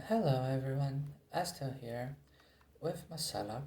Hello everyone, Astel here with Masala,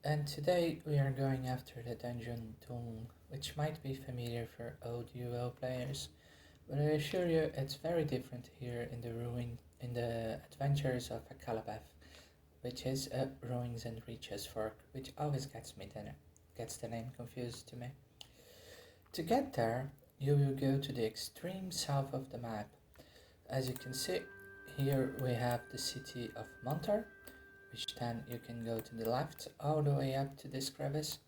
and today we are going after the dungeon Doom, which might be familiar for ODUO players, but I assure you it's very different here in the adventures of Akalabeth, which is a ruins and reaches fork, which always gets the name confused to me. To get there, you will go to the extreme south of the map. As you can see, here we have the city of Montar, which then you can go to the left all the way up to this crevice.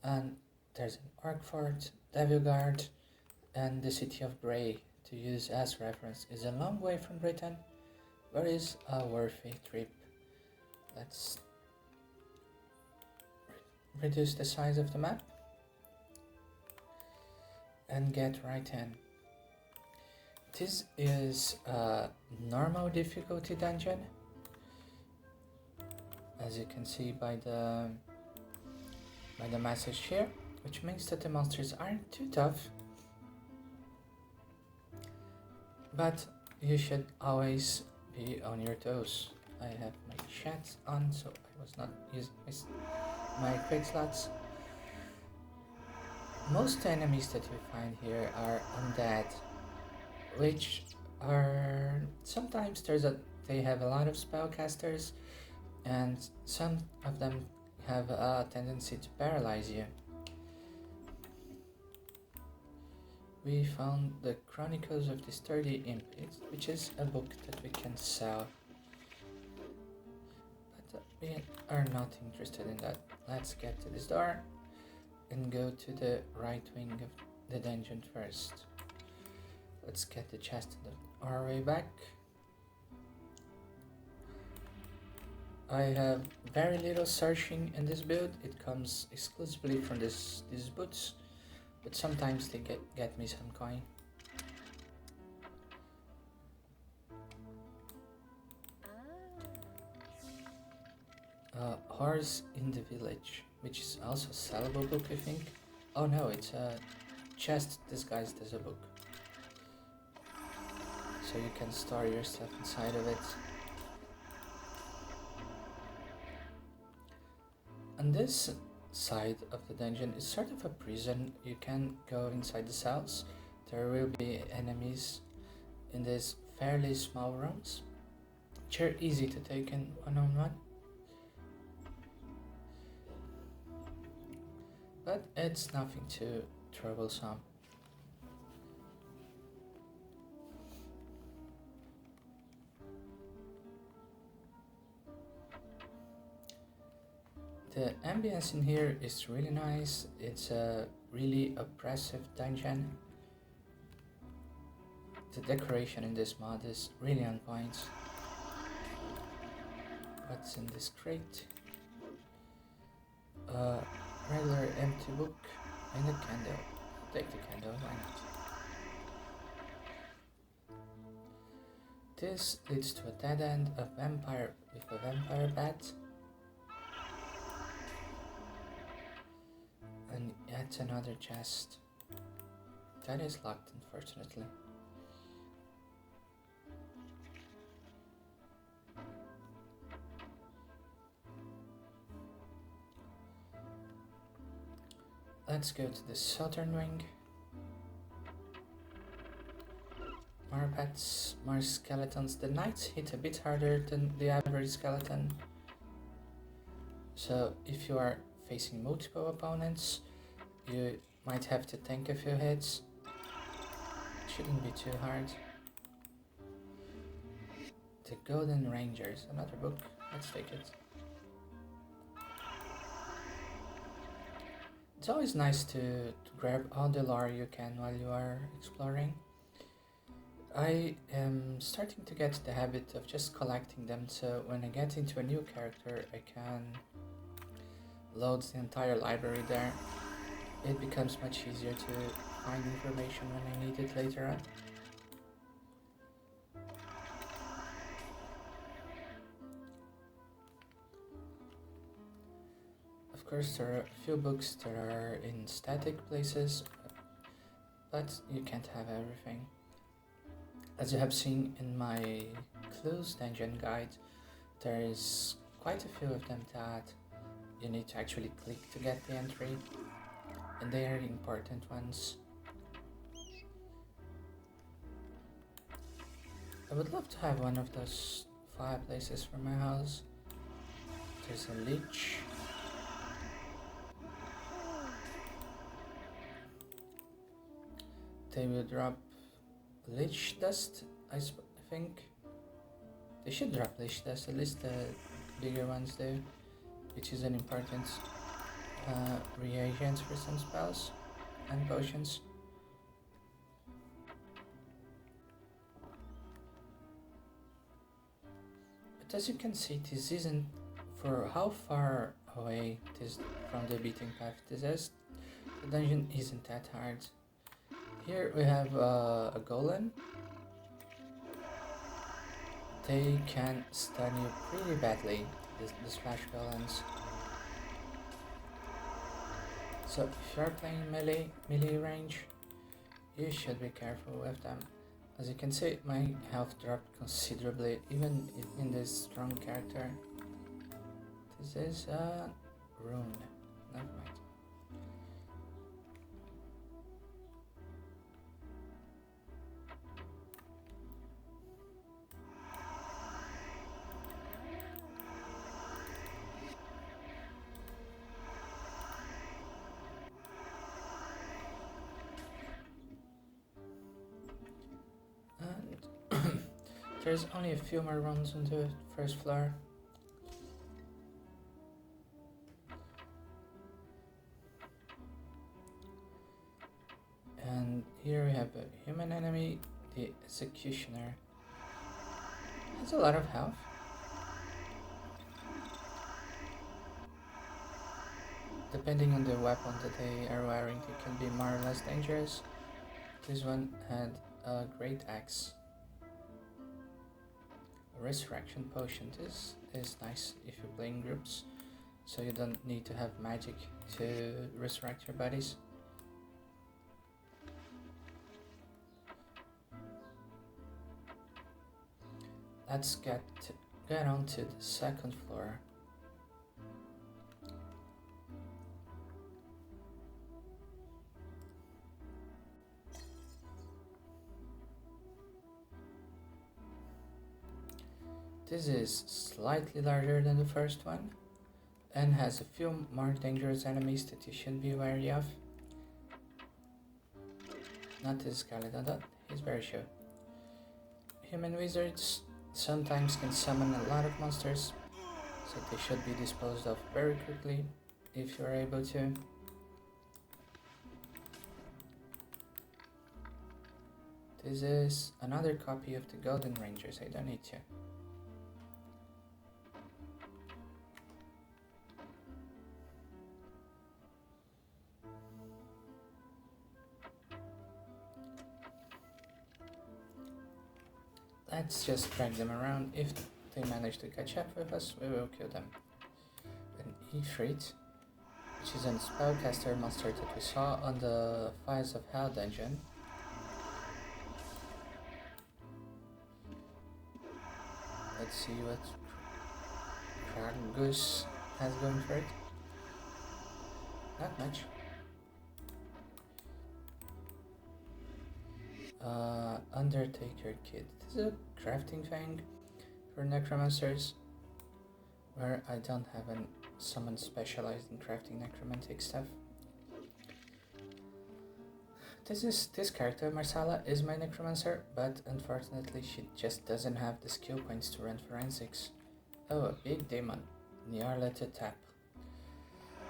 And there's an Orc Fort, Devil Guard, and the city of Bray, to use as reference, is a long way from Britain, but is a worthy trip. Let's reduce the size of the map and get right in. This is a normal difficulty dungeon, as you can see by the message here, which means that the monsters aren't too tough, but you should always be on your toes. I have my chat on, so I was not using my quick slots. Most enemies that you find here are undead, which are sometimes they have a lot of spellcasters, and some of them have a tendency to paralyze you. We found the Chronicles of the Sturdy Impet, which is a book that we can sell, but we are not interested in that. Let's get to this door and go to the right wing of the dungeon first. Let's get the chest on our way back. I have very little searching in this build. It comes exclusively from these boots, but sometimes they get me some coin. Horse in the Village, which is also a sellable book, I think. Oh no, it's a chest disguised as a book. So you can store your stuff inside of it. On this side of the dungeon is sort of a prison. You can go inside the cells. There will be enemies in these fairly small rooms, which are easy to take in one-on-one. But it's nothing too troublesome. The ambience in here is really nice. It's a really oppressive dungeon. The decoration in this mod is really on point. What's in this crate? A regular empty book and a candle. Take the candle, why not? This leads to a dead end, a vampire with a vampire bat. And yet another chest. That is locked, unfortunately. Let's go to the southern wing. More bats, more skeletons. The knights hit a bit harder than the average skeleton. So if you are facing multiple opponents, you might have to tank a few hits. It shouldn't be too hard. The Golden Rangers, another book. Let's take it. It's always nice to grab all the lore you can while you are exploring. I am starting to get the habit of just collecting them, so when I get into a new character I can load the entire library there. It becomes much easier to find information when I need it later on. Of course, there are a few books that are in static places, but you can't have everything. As you have seen in my Clues Dungeon Guide. There is quite a few of them that you need to actually click to get the entry, and they are important ones. I would love to have one of those fireplaces for my house. There's a leech. They will drop leech dust, I think. They should drop leech dust, at least the bigger ones do, which is an important reagent for some spells and potions. But as you can see, this isn't, for how far away it is from the beaten path this is, the dungeon isn't that hard. Here we have a golem. They can stun you pretty badly, the splash golems. So if you're playing melee range, you should be careful with them. As you can see, my health dropped considerably, even in this strong character. This is a rune, never mind. And there's only a few more runs on the first floor. And here we have a human enemy, the Executioner. Has a lot of health. Depending on the weapon that they are wearing, it can be more or less dangerous. This one had a great axe. A resurrection potion. This is nice if you play in groups, so you don't need to have magic to resurrect your bodies. Let's get on to the second floor. This is slightly larger than the first one and has a few more dangerous enemies that you should be wary of. Not this skeleton, that he's very sure. Human wizards sometimes can summon a lot of monsters, so they should be disposed of very quickly if you're able to. This is another copy of the Golden Rangers, I don't need to. Let's just drag them around. If they manage to catch up with us, we will kill them. An Ifrit, which is a spellcaster monster that we saw on the Fires of Hell dungeon. Let's see what Kragus has going for it. Not much. Undertaker Kit. This is a crafting thing for necromancers, where I don't have someone specialized in crafting necromantic stuff. This character, Marsala, is my necromancer, but unfortunately she just doesn't have the skill points to run forensics. Oh, a big demon. Nyarlathotep tap.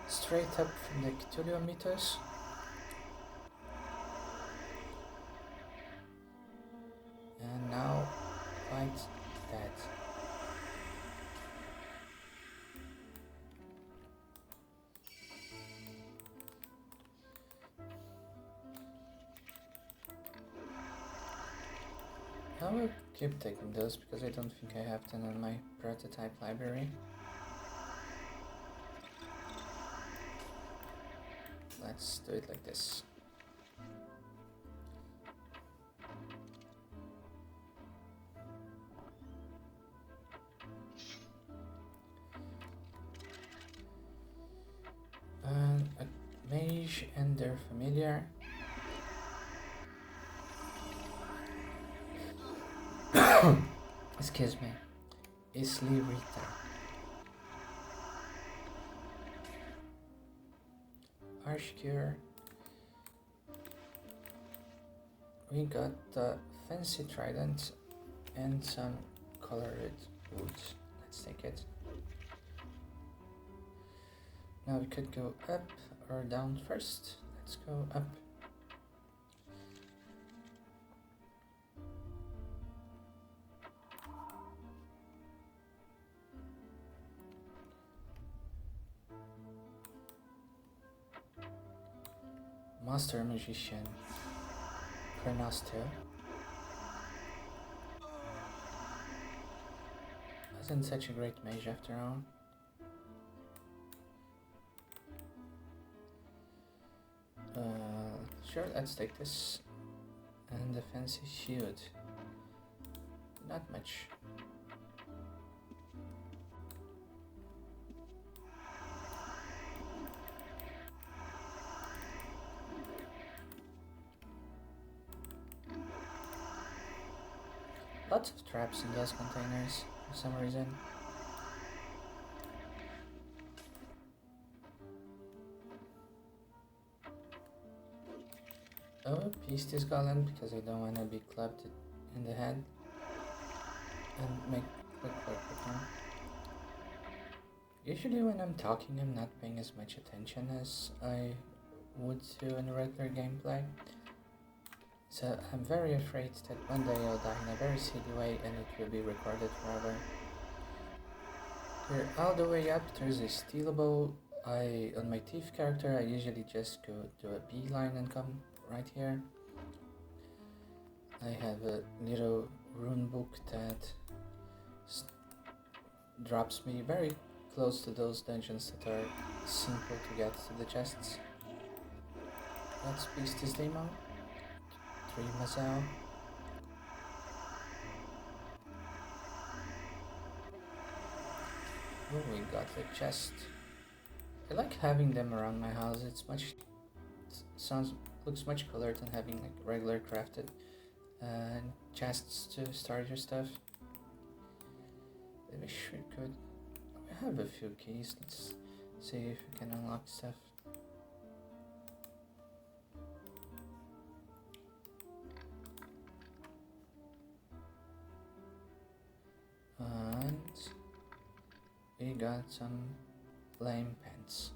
Straight up from the Cthulhu mythos. And now, fight that. I will keep taking those because I don't think I have them on my prototype library. Let's do it like this. mage and their familiar. Excuse me. Isli Rita. Archcure. We got the fancy trident and some colored wood. Let's take it. Now we could go up or down first. Let's go up. Master Magician Perinian wasn't such a great mage after all. Sure, let's take this. And the fancy shield. Not much. Lots of traps in those containers for some reason. Oh, piece this golem because I don't want to be clubbed in the head and make quick work with him. Usually when I'm talking I'm not paying as much attention as I would do in regular gameplay. So I'm very afraid that one day I'll die in a very silly way and it will be recorded forever. Here, all the way up, there's a stealable. On my thief character, I usually just go do a beeline and come right here. I have a little rune book that drops me very close to those dungeons that are simple to get to the chests. Let's beast this demon. 3 Mazao. Oh, we got the chest. I like having them around my house. Looks much cooler than having like regular crafted chests to store your stuff. I wish we could. I have a few keys. Let's see if we can unlock stuff. And we got some flame pants.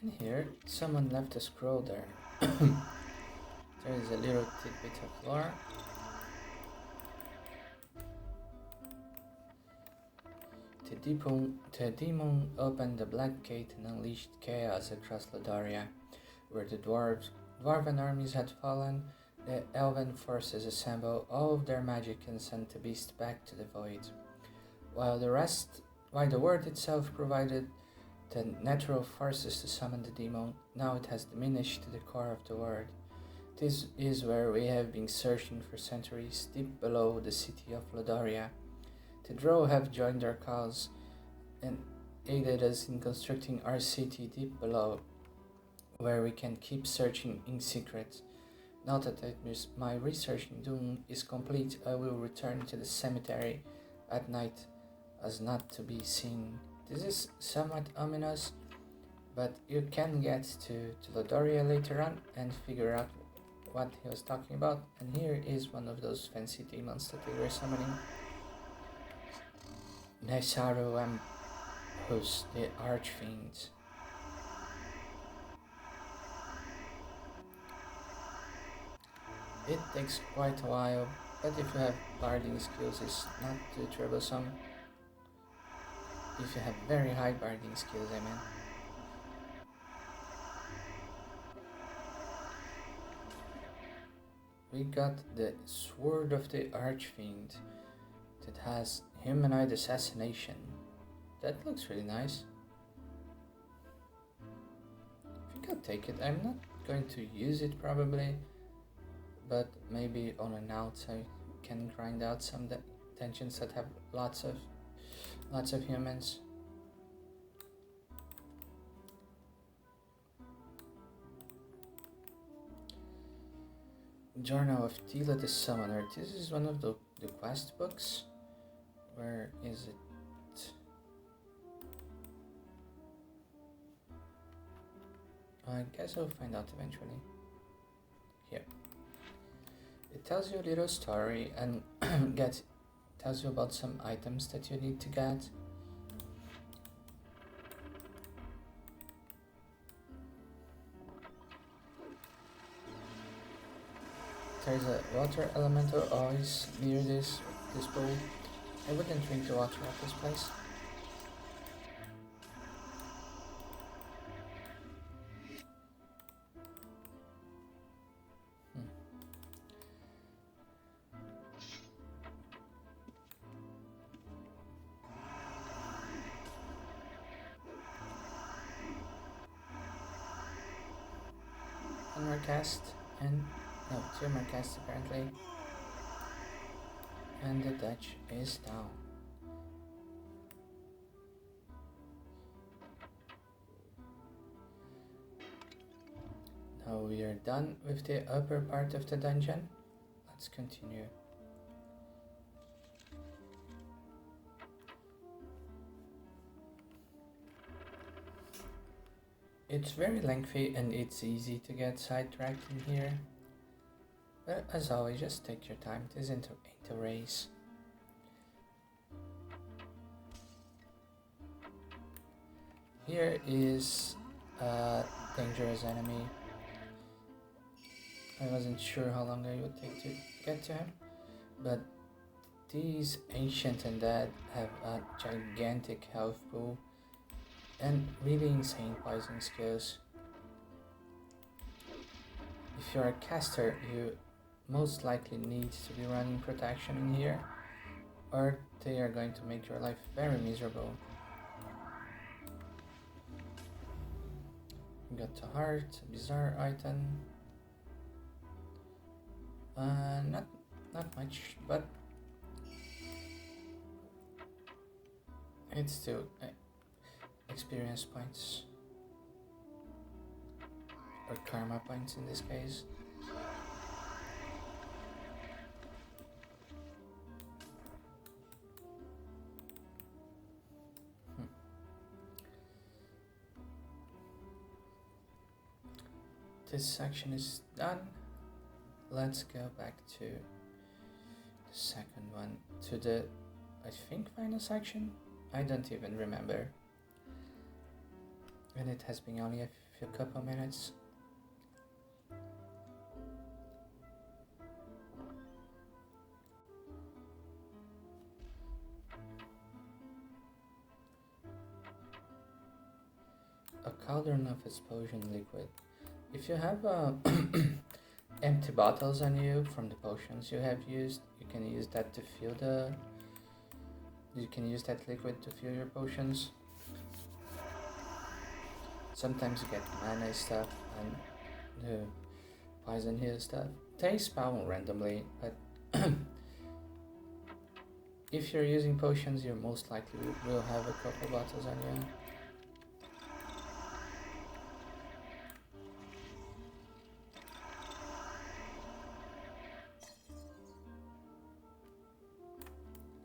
And here, someone left a scroll there. There is a little tidbit of lore. The demon opened the Black Gate and unleashed chaos across Lodaria, where the dwarven armies had fallen. The elven forces assembled all of their magic and sent the beast back to the void. While the word itself provided the natural forces to summon the demon, now it has diminished to the core of the world. This is where we have been searching for centuries, deep below the city of Lodaria. The Drow have joined our cause and aided us in constructing our city deep below, where we can keep searching in secret. Now that my research in Doom is complete, I will return to the cemetery at night as not to be seen. This is somewhat ominous, but you can get to Lodaria later on and figure out what he was talking about. And here is one of those fancy demons that they were summoning. Nesaru Ampus, the Archfiend. It takes quite a while, but if you have barding skills, it's not too troublesome. If you have very high barding skills, I mean. We got the Sword of the Archfiend that has humanoid assassination. That looks really nice. I think I'll take it. I'm not going to use it probably, but maybe on an out I can grind out some dungeons that have lots of Lots of humans. Journal of Tila the Summoner. This is one of the quest books. Where is it? I guess I'll find out eventually. Here. It tells you a little story and tells you about some items that you need to get. There's a water elemental always near this pool. I wouldn't drink the water at this place. One more cast and no, 2 more casts apparently. And the Dutch is down. Now we are done with the upper part of the dungeon. Let's continue. It's very lengthy and it's easy to get sidetracked in here. But as always, just take your time. This ain't a race. Here is a dangerous enemy. I wasn't sure how long it would take to get to him, but these ancient undead have a gigantic health pool and really insane poison skills. If you're a caster, you most likely need to be running protection in here, or they are going to make your life very miserable. We got the heart, a bizarre item. Not much, but it's still experience points, or karma points in this case. This section is done. Let's go back to the second one, to the, I think, final section. I don't even remember. And it has been only a couple minutes. A cauldron of explosion liquid. If you have empty bottles on you from the potions you have used, you can use that to fill you can use that liquid to fill your potions. Sometimes you get mana stuff and the poison heal stuff. They spawn randomly, but if you're using potions, you most likely will have a couple bottles on you.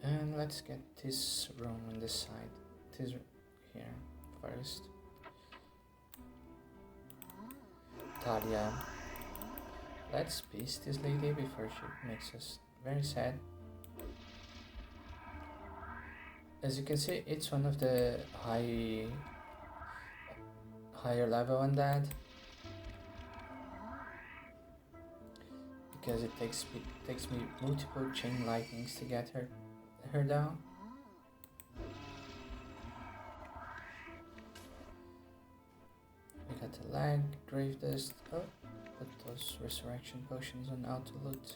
And let's get this room on this side. This here first. Talia. Let's peace this lady before she makes us very sad. As you can see, it's one of the higher level undead, because it takes me multiple chain lightnings to get her down. We got the lag, grave dust. Oh, put those resurrection potions on auto loot.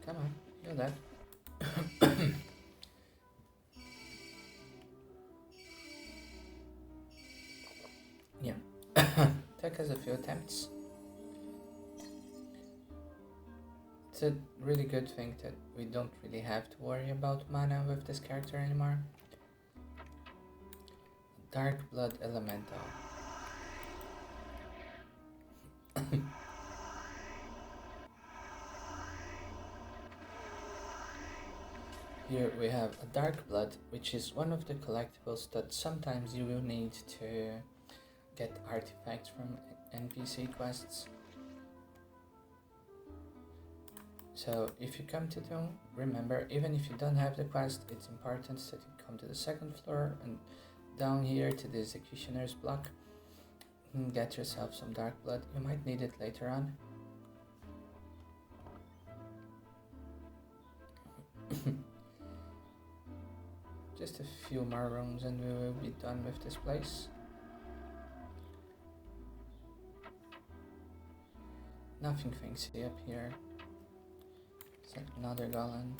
Come on, you're that. took us a few attempts. It's a really good thing that we don't really have to worry about mana with this character anymore. Dark Blood Elemental. Here we have a Dark Blood, which is one of the collectibles that sometimes you will need to get artifacts from NPC quests. So if you come to them, remember, even if you don't have the quest, it's important that you come to the second floor and down here to the Executioner's block and get yourself some Dark Blood. You might need it later on. Just a few more rooms and we will be done with this place. Nothing fancy up here. It's another golem.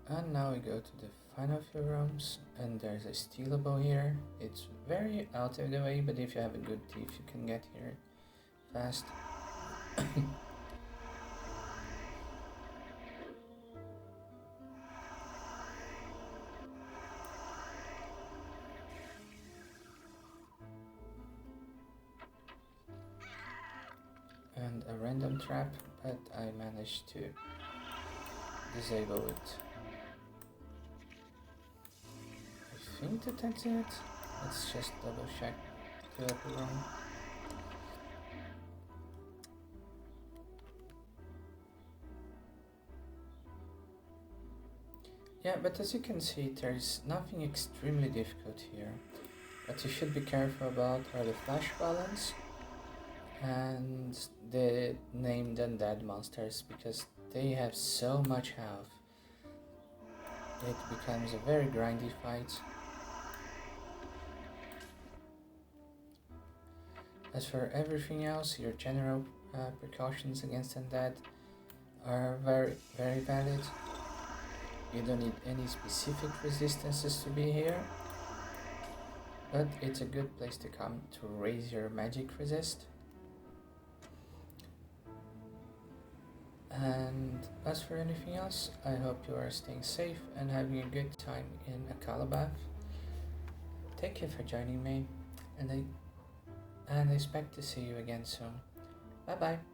And now we go to the final few rooms, and there's a stealable here. It's very out of the way, but if you have a good thief, you can get here fast. And a random trap, but I managed to disable it. I think that's it. Let's just double check the other room. Yeah, but as you can see, there's nothing extremely difficult here. What you should be careful about are the flash balance and the named undead monsters, because they have so much health. It becomes a very grindy fight. As for everything else, your general precautions against undead are very valid. You don't need any specific resistances to be here, but it's a good place to come to raise your magic resist. And as for anything else, I hope you are staying safe and having a good time in Akalabeth. Thank you for joining me, and I expect to see you again soon. Bye bye.